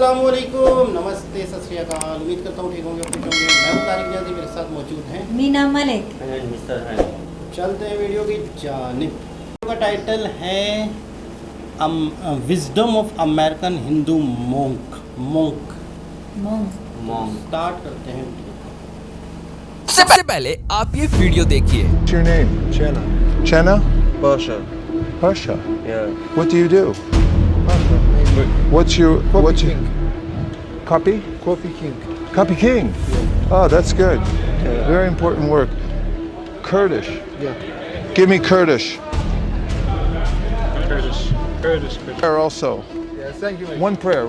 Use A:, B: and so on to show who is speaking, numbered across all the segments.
A: अस्सलामुअलैकुम, नमस्ते, सत श्री अकाल। उम्मीद करता हूँ ठीक होंगे, फिट होंगे। मैं हूँ तारिक नियाज़ी, मेरे साथ मौजूद हैं
B: मीना मलिक।
A: चलते हैं वीडियो की जानिब। का टाइटल है wisdom of American Hindu monk. Start करते हैं।
C: सबसे पहले आप ये वीडियो देखिए।
D: What's your name?
E: Chenna.
D: Chenna?
E: Pasha.
D: Pasha.
E: Yeah.
D: What do you do?
E: Pasha.
D: What's your
E: King.
D: copy?
E: Coffee King.
D: Copy King. Oh, that's good.
E: Yeah.
D: Very important work. Kurdish.
E: Yeah.
D: Give me Kurdish.
E: Curtis.
D: Prayer also.
E: Yeah, thank you.
D: One prayer.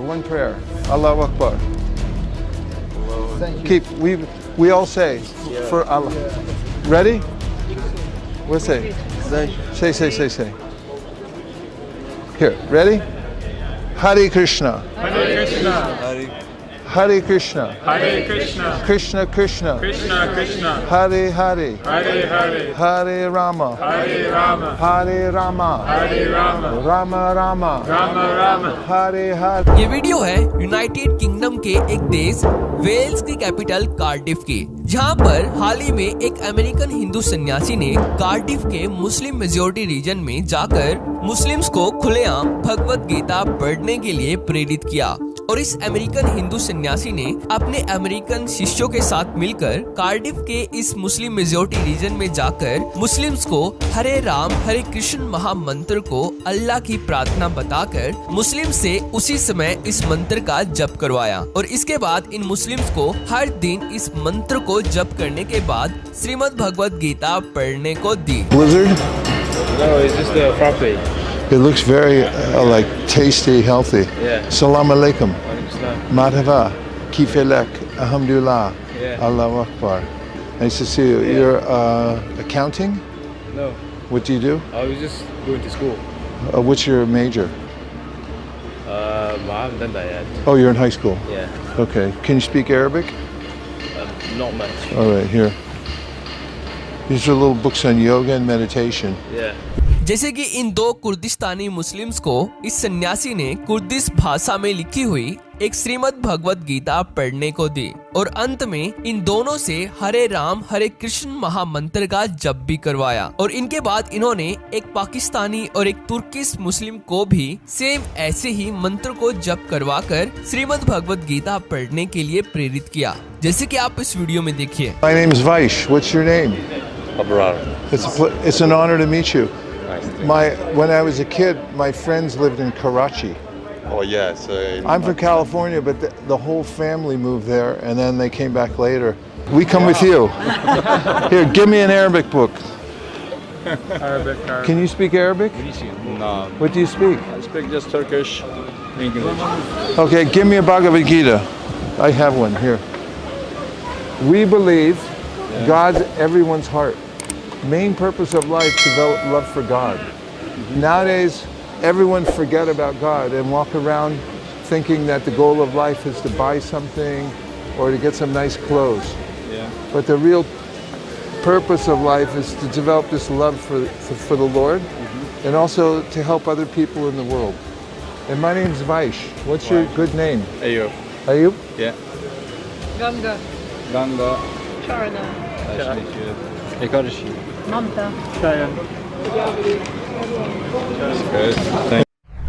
D: Allahu Akbar.
E: Thank you.
D: Keep. We all say for Allah. Ready? We'll say. Say. Here. Ready? Hare Krishna.
F: Hare Krishna,
D: Hare Krishna.
F: Hare Krishna,
D: Krishna Krishna.
F: Krishna Krishna,
D: Hare Hare.
F: Hare Hare,
D: Hare Rama.
F: Hare Rama,
D: Hare Rama.
F: Hare Rama,
D: Rama Rama.
F: Rama Rama.
D: Hare Hare.
C: ये video है United kingdom के एक देश Wales की capital Cardiff की, जहां पर हाल ही में एक अमेरिकन हिंदू सन्यासी ने कार्डिफ के मुस्लिम मेजॉरिटी रीजन में जाकर मुस्लिम्स को खुलेआम भगवत गीता पढ़ने के लिए प्रेरित किया। और इस अमेरिकन हिंदू सन्यासी ने अपने अमेरिकन शिष्यों के साथ मिलकर कार्डिफ के इस मुस्लिम मेजॉरिटी रीजन में जाकर मुस्लिम्स को हरे राम हरे कृष्ण महामंत्र को अल्लाह की प्रार्थना बताकर मुस्लिम से उसी समय इस मंत्र का जप करवाया। और इसके बाद इन मुस्लिम्स को हर दिन इस मंत्र को जप करने के बाद श्रीमद् भगवत गीता पढ़ने को दी।
D: Blizzard.
F: No, it's just a frappe.
D: It looks very like tasty, healthy.
F: Yeah.
D: Salam alaikum.
F: Islam.
D: Madhava. Kifilek. Alhamdulillah.
F: Yeah.
D: Allahu Akbar. Nice to see you.
F: Yeah.
D: You're accounting?
F: No,
D: What do you do?
F: I was just going to school.
D: What's your major?
F: I haven't done that yet.
D: Oh, you're in high school.
F: Yeah,
D: Okay. Can you speak Arabic?
F: not much.
D: All right, here. These are little books on yoga and meditation.
F: Yeah.
C: जैसे कि इन दो कुर्दिस्तानी Muslims को इस सन्यासी ने Kurdish भाषा में लिखी हुई एक श्रीमद् भगवत गीता पढ़ने को दी और अंत में इन दोनों से हरे राम हरे कृष्ण महामंत्र का जप भी करवाया। और इनके बाद इन्होंने एक पाकिस्तानी और एक तुर्किश मुस्लिम को भी सेम ऐसे ही मंत्र को जप करवाकर श्रीमद् भगवत गीता पढ़ने के लिए प्रेरित किया, जैसे कि आप इस वीडियो में देखिए।
D: My name is Vaish. What's your name?
E: Abrar.
D: It's an honor to meet you. When I was a kid, my friends lived in Karachi.
E: Oh yes.
D: I'm from California, but the whole family moved there, and then they came back later. We come with you. Here, give me an Arabic book.
F: Arabic.
D: Can you speak Arabic?
E: No.
D: What do you speak?
E: I speak just Turkish, English.
D: Okay, give me a Bhagavad Gita. I have one here. We believe God's everyone's heart. Main purpose of life, develop love for God. Nowadays, everyone forget about God and walk around thinking that the goal of life is to buy something or to get some nice clothes.
E: Yeah.
D: But the real purpose of life is to develop this love for the Lord and also to help other people in the world. And my name is Vaish. What's your good name?
E: Ayub.
D: Ayub?
E: Yeah.
G: Ganga,
E: Ganga.
G: Sharna,
E: Nice to meet you. Ekadashi.
G: Mamta.
E: Good. Thank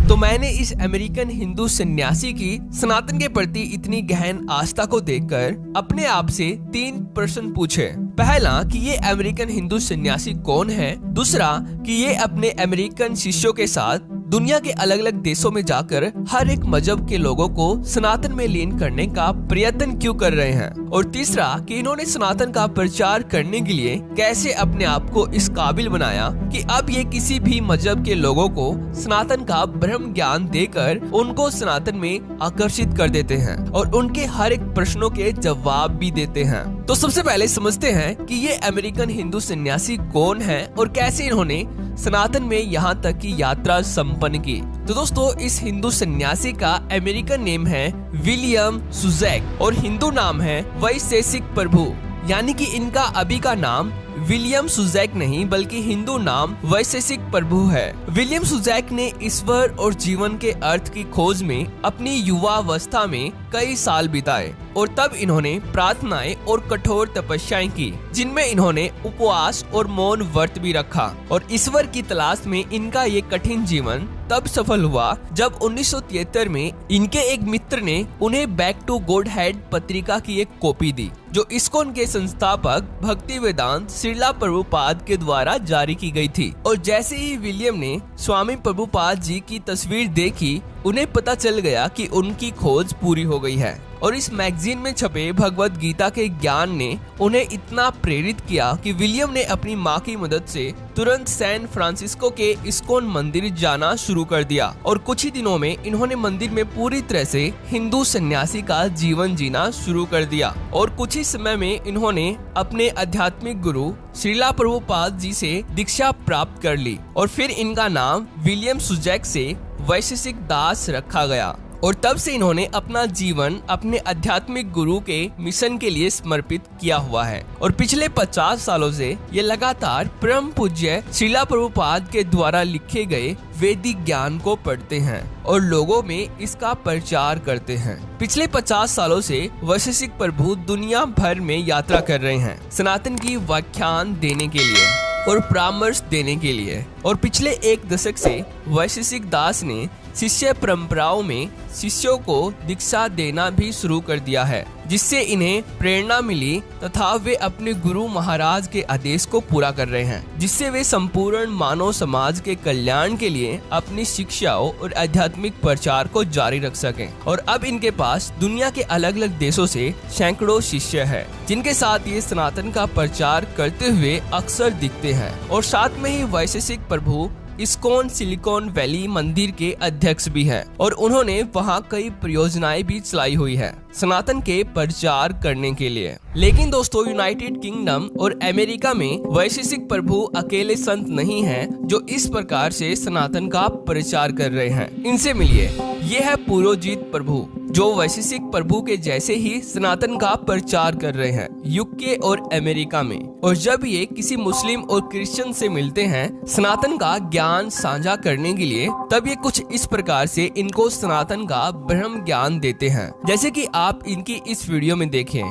C: तो मैंने इस American Hindu सन्यासी की सनातन के प्रति इतनी गहन आस्था को देखकर अपने आप से 3 प्रश्न पूछे। पहला कि ये अमेरिकन हिंदू सन्यासी कौन है, दूसरा कि ये अपने अमेरिकन शिष्यों के साथ दुनिया के अलग अलग देशों में जाकर हर एक मजहब के लोगों को सनातन में लीन करने का प्रयत्न क्यों कर रहे हैं, और तीसरा कि इन्होंने सनातन का प्रचार करने के लिए कैसे अपने आप को इस काबिल बनाया कि अब ये किसी भी मजहब के लोगों को सनातन का ब्रह्म ज्ञान देकर उनको सनातन में आकर्षित कर देते हैं और उनके हर एक प्रश्नों के जवाब भी देते हैं। तो सबसे पहले समझते हैं कि ये अमेरिकन हिंदू सन्यासी कौन है और कैसे इन्होंने सनातन में यहाँ तक की यात्रा संपन्न की। तो दोस्तों, इस हिंदू सन्यासी का अमेरिकन नेम है विलियम सुजैक और हिंदू नाम है वैशेषिक प्रभु। यानी कि इनका अभी का नाम विलियम सुजैक नहीं बल्कि हिंदू नाम वैशेषिक प्रभु है। विलियम सुजैक ने ईश्वर और जीवन के अर्थ की खोज में अपनी युवावस्था में कई साल बिताए और तब इन्होंने प्रार्थनाएं और कठोर तपस्याएं की, जिनमें इन्होंने उपवास और मौन व्रत भी रखा। और ईश्वर की तलाश में इनका ये कठिन जीवन तब सफल हुआ जब 1973 में इनके एक मित्र ने उन्हें बैक टू गॉड हेड पत्रिका की एक कॉपी दी, जो इस्कॉन के संस्थापक भक्ति वेदांत श्रीला प्रभुपाद के द्वारा जारी की गई थी। और जैसे ही विलियम ने स्वामी प्रभुपाद जी की तस्वीर देखी, उन्हें पता चल गया कि उनकी खोज पूरी हो गई है। और इस मैगजीन में छपे भगवत गीता के ज्ञान ने उन्हें इतना प्रेरित किया कि विलियम ने अपनी माँ की मदद से तुरंत सैन फ्रांसिस्को के इस्कॉन मंदिर जाना शुरू कर दिया। और कुछ ही दिनों में इन्होंने मंदिर में पूरी तरह से हिंदू सन्यासी का जीवन जीना शुरू कर दिया। और कुछ ही समय में इन्होंने अपने आध्यात्मिक गुरु श्रीला प्रभुपाद जी से दीक्षा प्राप्त कर ली और फिर इनका नाम विलियम सुजैक से वैशेषिक दास रखा गया। और तब से इन्होंने अपना जीवन अपने आध्यात्मिक गुरु के मिशन के लिए समर्पित किया हुआ है। और पिछले 50 सालों से ये लगातार परम पूज्य श्रीला प्रभुपाद के द्वारा लिखे गए वैदिक ज्ञान को पढ़ते हैं और लोगों में इसका प्रचार करते हैं। पिछले 50 सालों से वैशेषिक प्रभु दुनिया भर में यात्रा कर रहे हैं सनातन की व्याख्यान देने के लिए और परामर्श देने के लिए। और पिछले 1 दशक से वैशेषिक दास ने शिष्य परंपराओं में शिष्यों को दीक्षा देना भी शुरू कर दिया है, जिससे इन्हें प्रेरणा मिली तथा वे अपने गुरु महाराज के आदेश को पूरा कर रहे हैं, जिससे वे संपूर्ण मानव समाज के कल्याण के लिए अपनी शिक्षाओं और आध्यात्मिक प्रचार को जारी रख सकें। और अब इनके पास दुनिया के अलग अलग देशों से सैकड़ों शिष्य हैं, जिनके साथ ये सनातन का प्रचार करते हुए अक्सर दिखते हैं। और साथ में ही वैशेषिक प्रभु इस्कॉन सिलिकॉन वैली मंदिर के अध्यक्ष भी हैं और उन्होंने वहां कई परियोजनाएं भी चलाई हुई है सनातन के प्रचार करने के लिए। लेकिन दोस्तों, यूनाइटेड किंगडम और अमेरिका में वैशेषिक प्रभु अकेले संत नहीं हैं जो इस प्रकार से सनातन का प्रचार कर रहे हैं। इनसे मिलिए, ये है पुरोजित प्रभु जो वैशेषिक प्रभु के जैसे ही सनातन का प्रचार कर रहे हैं यूके और अमेरिका में। और जब ये किसी मुस्लिम और क्रिश्चियन से मिलते हैं सनातन का ज्ञान साझा करने के लिए, तब ये कुछ इस प्रकार से इनको सनातन का ब्रह्म ज्ञान देते हैं, जैसे कि आप इनकी इस वीडियो में देखें।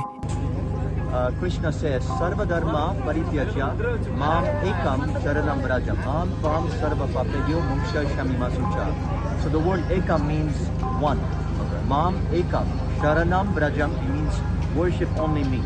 B: Krishna says, Sarvadharma Parityajya Mam Ekam Sharanam Vrajam Aham Tvam Sarva Papegyo Mumsha Shamima Sucha. So the word Ekam means one. Mam Ekam Sharanam Vrajam means worship only me.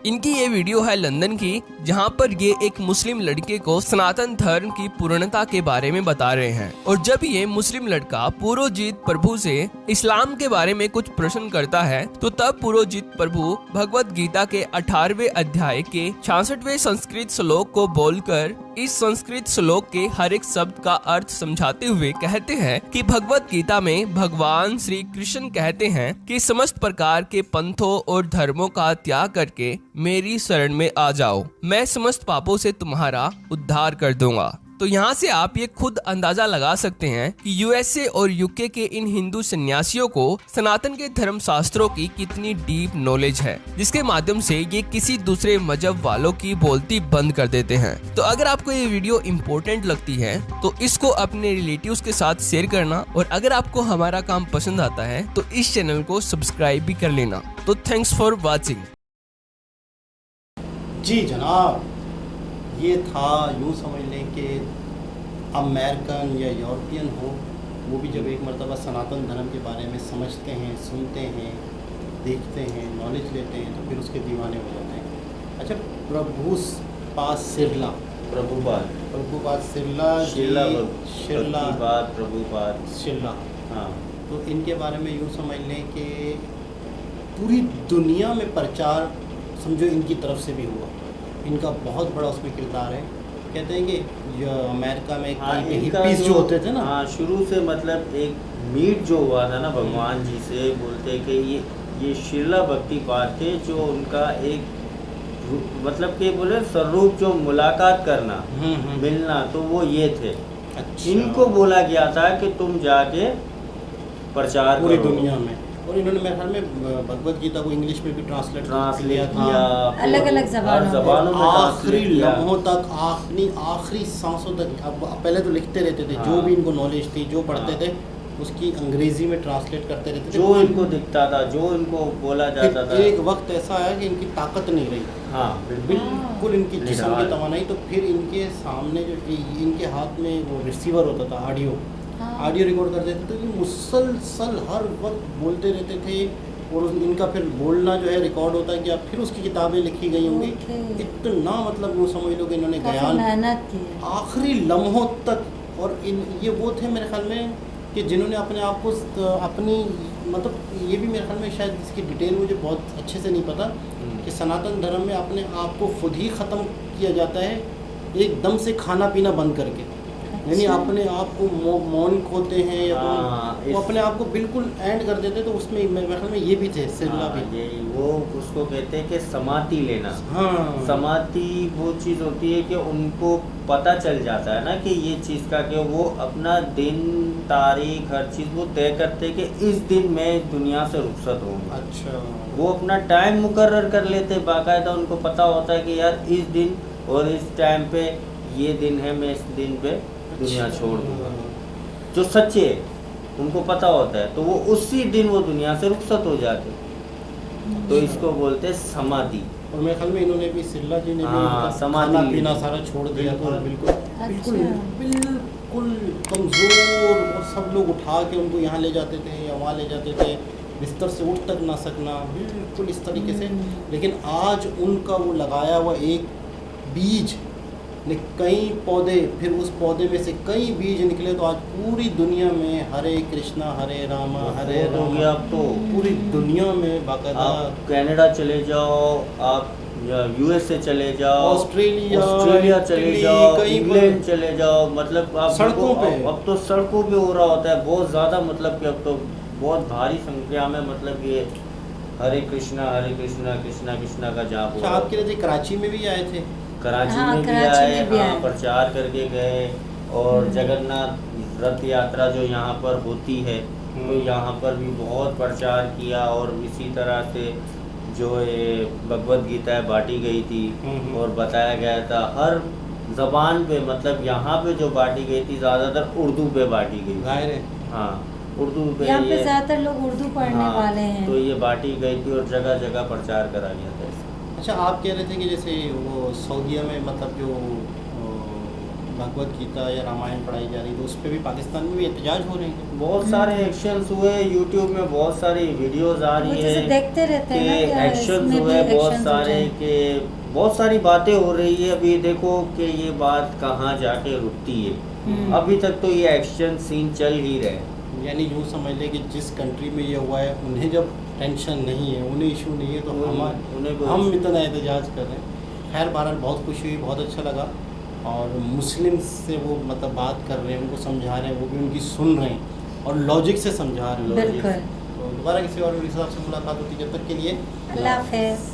C: इनकी ये वीडियो है London की, जहाँ पर ये एक मुस्लिम लड़के को सनातन धर्म की पूर्णता के बारे में बता रहे हैं। और जब ये मुस्लिम लड़का पुरोजित प्रभु से इस्लाम के बारे में कुछ प्रश्न करता है, तो तब पुरोजित प्रभु भगवत गीता के 18वें अध्याय के 66वें संस्कृत श्लोक को बोलकर इस संस्कृत श्लोक के हर एक शब्द का अर्थ समझाते हुए कहते हैं कि भगवत गीता में भगवान श्री कृष्ण कहते हैं कि समस्त प्रकार के पंथों और धर्मों का त्याग करके मेरी शरण में आ जाओ, मैं समस्त पापों से तुम्हारा उद्धार कर दूंगा। तो यहाँ से आप ये खुद अंदाजा लगा सकते हैं कि यूएसए और यूके के इन हिंदू सन्यासियों को सनातन के धर्म शास्त्रों की कितनी डीप नॉलेज है, जिसके माध्यम से ये किसी दूसरे मजहब वालों की बोलती बंद कर देते हैं। तो अगर आपको ये वीडियो इम्पोर्टेंट लगती है तो इसको अपने रिलेटिव्स के साथ शेयर करना, और अगर आपको हमारा काम पसंद आता है तो इस चैनल को सब्सक्राइब भी कर लेना। तो थैंक्स फॉर वॉचिंग।
A: जी जनाब, ये था यूँ समझ लें कि अमेरिकन या यूरोपियन हो, वो भी जब एक मरतबा सनातन धर्म के बारे में समझते हैं, सुनते हैं, देखते हैं, नॉलेज लेते हैं, तो फिर उसके दीवाने हो जाते हैं। अच्छा, प्रभुपाद सिरला, प्रभुपाद सिरला,
H: प्रभुपाद
A: सिरला,
H: हाँ,
A: तो इनके बारे में यूँ समझ लें कि पूरी दुनिया में प्रचार समझो इनकी तरफ से भी हुआ। इनका बहुत बड़ा उसमें किरदार है। कहते हैं कि जो अमेरिका में हिप्पीज जो होते थे ना,
H: हाँ, शुरू से मतलब एक मीट जो हुआ था ना भगवान जी से, बोलते कि ये श्रीला भक्तिपाद थे, जो उनका एक मतलब कि बोले स्वरूप जो मुलाकात करना, मिलना, तो वो ये थे।
A: अच्छा।
H: इनको बोला गया था कि तुम जाके प्रचार
A: पूरी
H: करो
A: दुनिया में। और इन्होंने मेरे ख्याल में भगवत गीता को इंग्लिश में भी ट्रांसलेट
H: ट्रांसलेट
A: था।
H: किया,
G: अलग-अलग
H: हर जबानों में
A: आखिरी
H: ट्रांसलेट किया।
A: लम्हों तक, आखिरी सांसों तक। अब पहले तो लिखते रहते थे,
H: हाँ।
A: जो भी इनको नॉलेज थी, जो पढ़ते
H: हाँ।
A: थे उसकी अंग्रेजी में ट्रांसलेट करते रहते थे।
H: जो इनको दिखता था, जो इनको बोला जाता
A: फिर
H: था।
A: एक वक्त ऐसा आया कि इनकी ताकत नहीं रही,
H: हाँ बिल्कुल।
A: बिल्कुल इनकी जिस्म की तवानाई। तो फिर इनके सामने जो इनके हाथ में वो रिसीवर होता था, ऑडियो रिकॉर्ड कर देते थे, तो मुसलसल हर वक्त बोलते रहते थे। और इनका फिर बोलना जो है रिकॉर्ड होता है कि अब फिर उसकी किताबें लिखी गई होंगी। इतना मतलब वो समझ लो कि इन्होंने बयान
G: मेहनत की है।
A: आखिरी लम्हों तक। और ये वो थे मेरे ख्याल में कि जिन्होंने अपने आप को अपनी मतलब ये भी मेरे ख्याल में शायद इसकी डिटेल मुझे बहुत अच्छे से नहीं पता कि सनातन धर्म में अपने आप को खुद ही ख़त्म किया जाता है एकदम से, खाना पीना बंद करके। यानी अपने आप को मौन खोते हैं या वो अपने आप को बिल्कुल एंड कर देते। तो उसमें मेरे ख्याल में ये भी थे, सिरला भी।
H: यही वो उसको कहते हैं कि समाधि लेना।
A: हाँ,
H: समाधि वो चीज़ होती है कि उनको पता चल जाता है ना कि ये चीज़ का, कि वो अपना दिन तारीख हर चीज़ वो तय करते कि इस दिन मैं दुनिया से रुखसत होऊंगा।
A: अच्छा।
H: वो अपना टाइम मुकर्रर कर लेते, बाकायदा उनको पता होता है कि यार इस दिन और इस टाइम पे ये दिन है, मैं इस दिन पे दुनिया छोड़ दूंगा। जो सच्चे उनको पता होता है, तो वो उसी दिन वो दुनिया से रुखसत हो जाते। तो इसको बोलते हैं समाधि।
A: और मेरे ख्याल में इन्होंने भी, सिरला जी ने भी
H: हाँ,
A: मतलब
H: समाधि
A: खाना
H: ली।
A: पीना सारा छोड़ दिया था।
H: बिल्कुल।
A: बिल्कुल बिल्कुल कमज़ोर। और सब लोग उठा के उनको यहाँ ले जाते थे या वहाँ ले जाते थे, बिस्तर से उठ तक ना सकना, बिल्कुल इस तरीके से। लेकिन आज उनका वो लगाया हुआ एक बीज ने कई पौधे, फिर उस पौधे में से कई बीज निकले। तो आज पूरी दुनिया में हरे कृष्णा हरे रामा हरे
H: हो
A: रामा,
H: गया। अब तो
A: पूरी दुनिया में बाकायदा।
H: आप कनाडा चले जाओ, आप यूएसए चले जाओ,
A: ऑस्ट्रेलिया
H: चले
A: इटली,
H: जाओ,
A: कहीं पर।
H: इंग्लैंड चले जाओ। मतलब आप
A: सड़कों
H: देखो,
A: पे।
H: अब तो सड़कों पे हो रहा होता है बहुत ज़्यादा। मतलब कि अब तो बहुत भारी संख्या में मतलब ये हरे कृष्णा कृष्णा कृष्णा का जाप हो
A: अच्छा,
H: रहा
A: आपके लिए कराची में भी आए थे?
H: कराची
G: हाँ,
H: में भी
G: कराची
H: आए,
G: में भी
H: हाँ,
G: आए।
H: प्रचार करके गए। और जगन्नाथ रथ यात्रा जो यहाँ पर होती है, तो यहाँ पर भी बहुत प्रचार किया। और इसी तरह से जो ये भगवत गीता बांटी गई थी और बताया गया था हर ज़बान पे। मतलब यहाँ पे जो बांटी गई थी ज़्यादातर उर्दू पे बांटी गई थी।
A: जाहिर है।
H: हाँ, उर्दू पे
G: यहाँ पे
H: ये,
G: ज्यादातर लोग उर्दू पढ़ने
H: हाँ,
G: वाले हैं।
H: तो ये बांटी गई थी और जगह जगह प्रचार करा गया था इसका।
A: अच्छा, आप कह रहे थे कि जैसे वो सऊदीया में मतलब जो भगवत गीता या रामायण पढ़ाई जा रही है, तो उस पर भी पाकिस्तान में भी एहतजाज हो रहे हैं?
H: बहुत सारे एक्शंस हुए, यूट्यूब में बहुत सारी वीडियोस आ रही है
G: देखते रहते हैं ना
H: कि
G: कि
H: एक्शंस
G: इसमें भी
H: हुए बहुत
G: actions हो
H: सारे,
G: जाएं।
H: कि बहुत सारी बातें हो रही है। अभी देखो कि ये बात कहाँ जाके रुकती है। अभी तक तो ये एक्शन सीन चल ही रहे हैं।
A: यानी यूँ समझ लें कि जिस कंट्री में ये हुआ है उन्हें जब टेंशन नहीं है, उन्हें इशू नहीं है, तो
H: उन्हें
A: हम इतना एहतजाज कर रहे हैं। खैर बहरहाल बहुत खुशी हुई, बहुत अच्छा लगा। और मुस्लिम्स से वो मतलब बात कर रहे हैं, उनको समझा रहे हैं, वो भी उनकी सुन रहे हैं और लॉजिक से समझा रहे हैं।
G: बिल्कुल।
A: तो दोबारा किसी और हिसाब से मुलाकात होती, जब तक के लिए
G: अल्लाह हाफ़िज़।